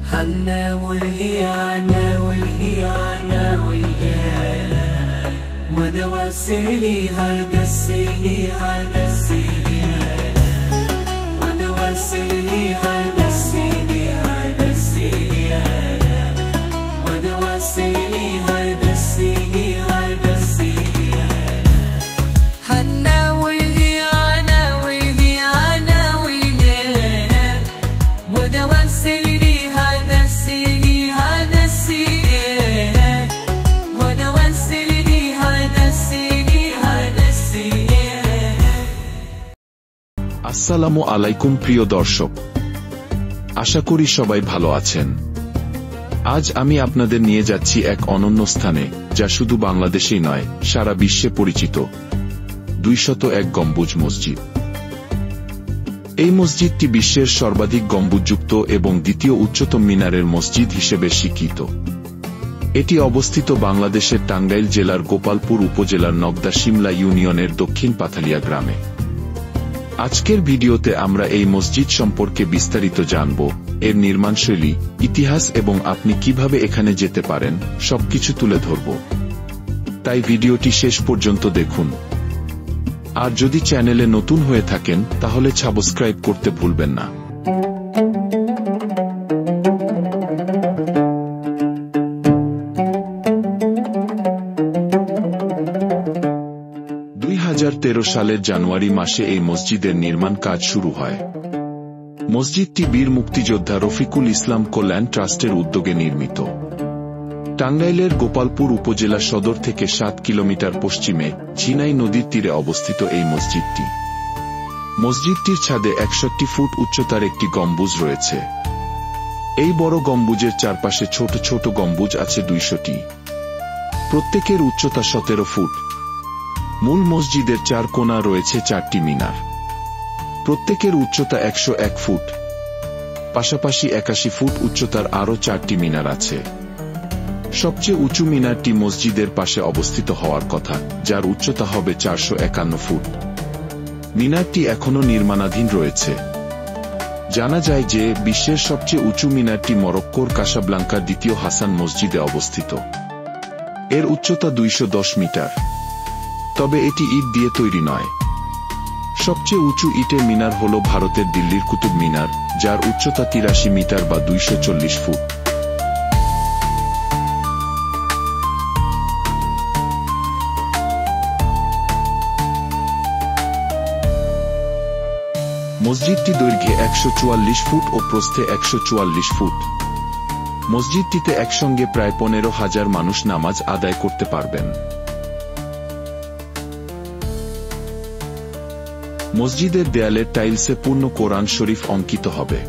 هلا والهيانة والهيانة والهيانة ودوسيلي هدسيلي هدسيلي ودوسيلي هدسيلي هدسيلي ودوسيلي هدسيلي هدسيلي هلا والهيانة والهيانة والهيانة ودوسيلي আসসালামু আলাইকুম প্রিয় দর্শক, আশা করি সবাই ভালো আছেন। আজ আমি আপনাদের নিয়ে যাচ্ছি এক অনন্য স্থানে, যা শুধু বাংলাদেশেই নয়, সারা বিশ্বে পরিচিত 201 গম্বুজ মসজিদ। এই মসজিদটি বিশ্বের সর্বাধিক গম্বুজযুক্ত এবং দ্বিতীয় উচ্চতম মিনারের মসজিদ হিসেবে স্বীকৃত। এটি অবস্থিত বাংলাদেশের টাঙ্গাইল জেলার গোপালপুর উপজেলার নগদা শিমলা ইউনিয়নের দক্ষিণ পাথালিয়া গ্রামে। আজকের ভিডিওতে আমরা এই মসজিদ সম্পর্কে বিস্তারিত জানব, এর নির্মাণশৈলী, ইতিহাস এবং আপনি কিভাবে এখানে যেতে পারেন সবকিছু তুলে ধরব। তাই ভিডিওটি শেষ পর্যন্ত দেখুন। আর যদি চ্যানেলে নতুন হয়ে থাকেন তাহলে সাবস্ক্রাইব করতে ভুলবেন না। 2013 সালের জানুয়ারি মাসে এই মসজিদের নির্মাণ কাজ শুরু হয়। মসজিদটি বীর মুক্তিযোদ্ধা রফিকুল ইসলাম কল্যাণ ট্রাস্টের উদ্যোগে নির্মিত। টাঙ্গাইলের গোপালপুর উপজেলা সদর থেকে 7 কিলোমিটার পশ্চিমে ঝিনাই নদীর তীরে অবস্থিত এই মসজিদটি। মসজিদটির ছাদে 61 ফুট উচ্চতার একটি গম্বুজ রয়েছে। এই বড় গম্বুজের চারপাশে ছোট ছোট গম্বুজ আছে 200টি। প্রত্যেকের উচ্চতা 17 ফুট। মূল মসজিদের 4 কোণা রয়েছে 4টি মিনার। প্রত্যেকের উচ্চতা 101 ফুট। পাশাপাশি 81 ফুট উচ্চতার আরও 4টি মিনার আছে। সবচেয়ে উঁচু মিনারটি মসজিদের পাশে অবস্থিত হওয়ার কথা, যার উচ্চতা হবে 451 ফুট। মিনারটি এখনও নির্মাণাধীন রয়েছে। জানা যায় যে বিশ্বের সবচেয়ে উঁচু মিনারটি মরক্কোর কাসাব্লাঙ্কার দ্বিতীয় হাসান মসজিদে অবস্থিত। এর উচ্চতা 210 মিটার। তবে এটি ইট দিয়ে তৈরি নয়। সবচেয়ে উঁচু ইটের মিনার হল ভারতের দিল্লির কুতুব মিনার, যার উচ্চতা 83 মিটার বা 240 ফুট। মসজিদটি দৈর্ঘ্যে 144 ফুট ও প্রস্থে 144 ফুট। মসজিদটিতে একসঙ্গে প্রায় 15,000 মানুষ নামাজ আদায় করতে পারবেন। মসজিদের দেয়ালের টাইলসে পূর্ণ কোরআন শরীফ অঙ্কিত হবে।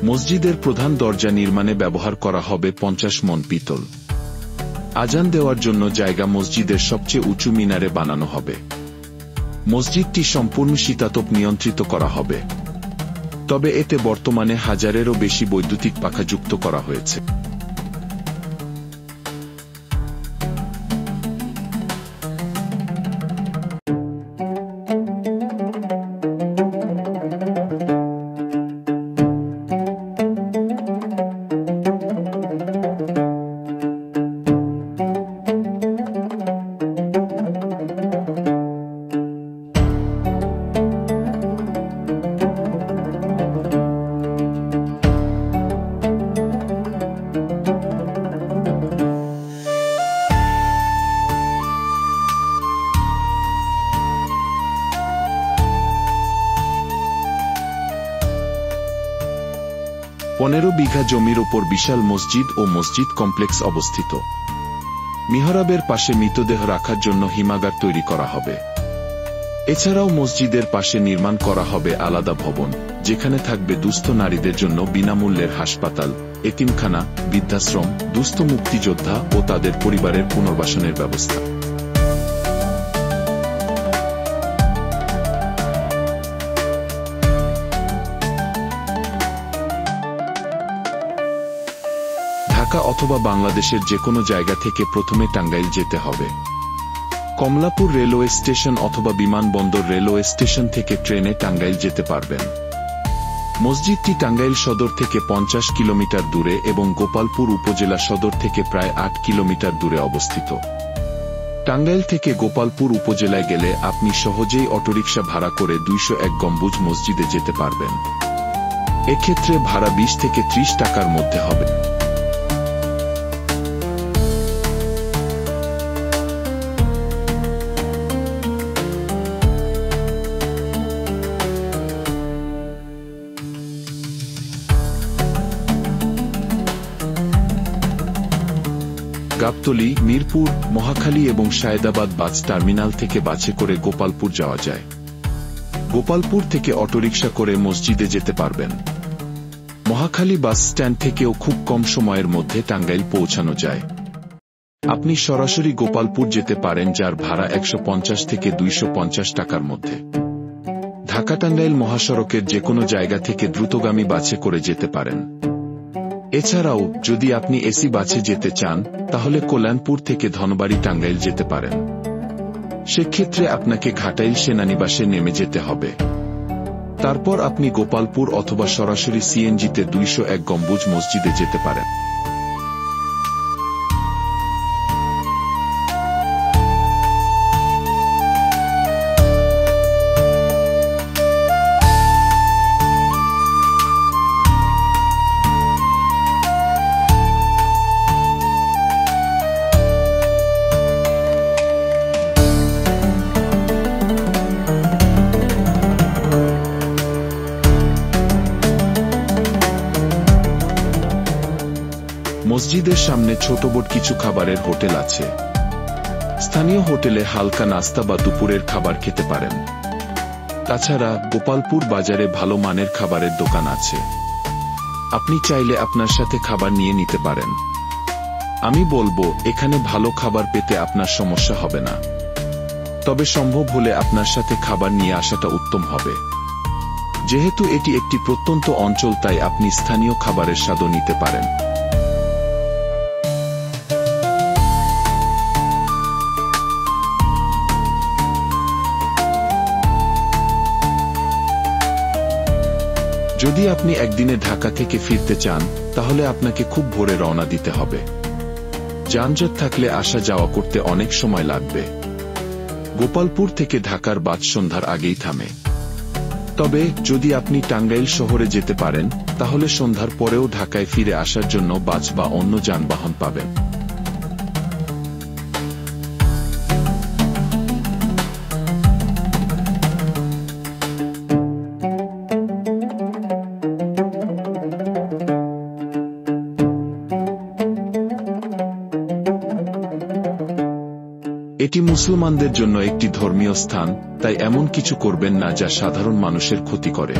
মসজিদের প্রধান দরজা নির্মাণে ব্যবহার করা হবে 50 মণ পিতল। আজান দেওয়ার জন্য জায়গা মসজিদের সবচেয়ে উঁচু মিনারে বানানো হবে। মসজিদটি সম্পূর্ণ শীতাতপ নিয়ন্ত্রিত করা হবে। তবে এতে বর্তমানে 1000-এরও বেশি বৈদ্যুতিক পাখা যুক্ত করা হয়েছে। পনেরো বিঘা জমির ওপর বিশাল মসজিদ ও মসজিদ কমপ্লেক্স অবস্থিত। মিহরাবের পাশে মৃতদেহ রাখার জন্য হিমাগার তৈরি করা হবে। এছাড়াও মসজিদের পাশে নির্মাণ করা হবে আলাদা ভবন, যেখানে থাকবে দুস্থ নারীদের জন্য বিনামূল্যের হাসপাতাল, এতিমখানা, বৃদ্ধাশ্রম, দুস্থ মুক্তিযোদ্ধা ও তাদের পরিবারের পুনর্বাসনের ব্যবস্থা। ঢাকা অথবা বাংলাদেশের যে কোনো জায়গা থেকে প্রথমে টাঙ্গাইল যেতে হবে। কমলাপুর রেলওয়ে স্টেশন অথবা বিমানবন্দর রেলওয়ে স্টেশন থেকে ট্রেনে টাঙ্গাইল যেতে পারবেন। মসজিদটি টাঙ্গাইল সদর থেকে 50 কিলোমিটার দূরে এবং গোপালপুর উপজেলা সদর থেকে প্রায় 8 কিলোমিটার দূরে অবস্থিত। টাঙ্গাইল থেকে গোপালপুর উপজেলায় গেলে আপনি সহজেই অটোরিকশা ভাড়া করে 201 গম্বুজ মসজিদে যেতে পারবেন। এক্ষেত্রে ভাড়া 20 থেকে 30 টাকার মধ্যে হবে। গাবতলী, মিরপুর, মহাখালী এবং সায়েদাবাদ বাস টার্মিনাল থেকে বাসে করে গোপালপুর যাওয়া যায়। গোপালপুর থেকে অটোরিকশা করে মসজিদে যেতে পারবেন। মহাখালী বাস স্ট্যান্ড থেকেও খুব কম সময়ের মধ্যে টাঙ্গাইল পৌঁছানো যায়। আপনি সরাসরি গোপালপুর যেতে পারেন, যার ভাড়া 150 থেকে 250 টাকার মধ্যে। ঢাকা টাঙ্গাইল মহাসড়কের যে কোনো জায়গা থেকে দ্রুতগামী বাসে করে যেতে পারেন। এছাড়াও যদি আপনি এসি বাসে যেতে চান তাহলে কল্যাণপুর থেকে ধনবাড়ী টাঙ্গাইল যেতে পারেন। সেক্ষেত্রে আপনাকে ঘাটাইল সেনানিবাসে নেমে যেতে হবে। তারপর আপনি গোপালপুর অথবা সরাসরি সিএনজিতে 201 গম্বুজ মসজিদে যেতে পারেন। মসজিদের সামনে ছোট বড় কিছু খাবারের হোটেল আছে। স্থানীয় হোটেলে হালকা নাস্তা বা দুপুরের খাবার খেতে পারেন। তাছাড়া গোপালপুর বাজারে ভালো মানের খাবারের দোকান আছে। আপনি চাইলে আপনার সাথে খাবার নিয়ে নিতে পারেন। আমি বলবো, এখানে ভালো খাবার পেতে আপনার সমস্যা হবে না। তবে সম্ভব হলে আপনার সাথে খাবার নিয়ে আসাটা উত্তম হবে। যেহেতু এটি একটি প্রত্যন্ত অঞ্চল, তাই আপনি স্থানীয় খাবারের স্বাদও নিতে পারেন। যদি আপনি একদিনে ঢাকা থেকে ফিরতে চান তাহলে আপনাকে খুব ভোরে রওনা দিতে হবে। যানজট থাকলে আসা যাওয়া করতে অনেক সময় লাগবে। গোপালপুর থেকে ঢাকার বাস সন্ধ্যার আগেই থামে। তবে যদি আপনি টাঙ্গাইল শহরে যেতে পারেন তাহলে সন্ধ্যার পরেও ঢাকায় ফিরে আসার জন্য বাস বা অন্য যানবাহন পাবেন। এটি মুসলমানদের জন্য একটি ধর্মীয় স্থান, তাই এমন কিছু করবেন না যা সাধারণ মানুষের ক্ষতি করে।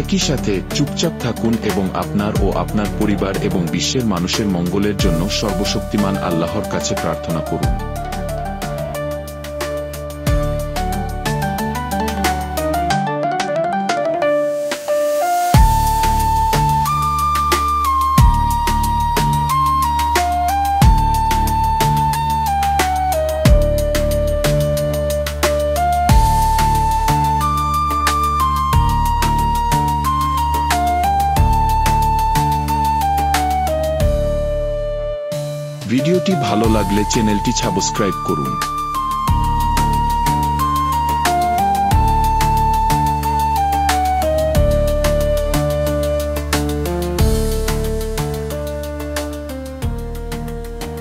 একই সাথে চুপচাপ থাকুন এবং আপনার ও আপনার পরিবার এবং বিশ্বের মানুষের মঙ্গলের জন্য সর্বশক্তিমান আল্লাহর কাছে প্রার্থনা করুন। ভিডিওটি ভালো লাগলে চ্যানেলটি সাবস্ক্রাইব করুন।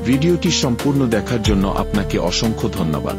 ভিডিওটি সম্পূর্ণ দেখার জন্য আপনাকে অসংখ্য ধন্যবাদ।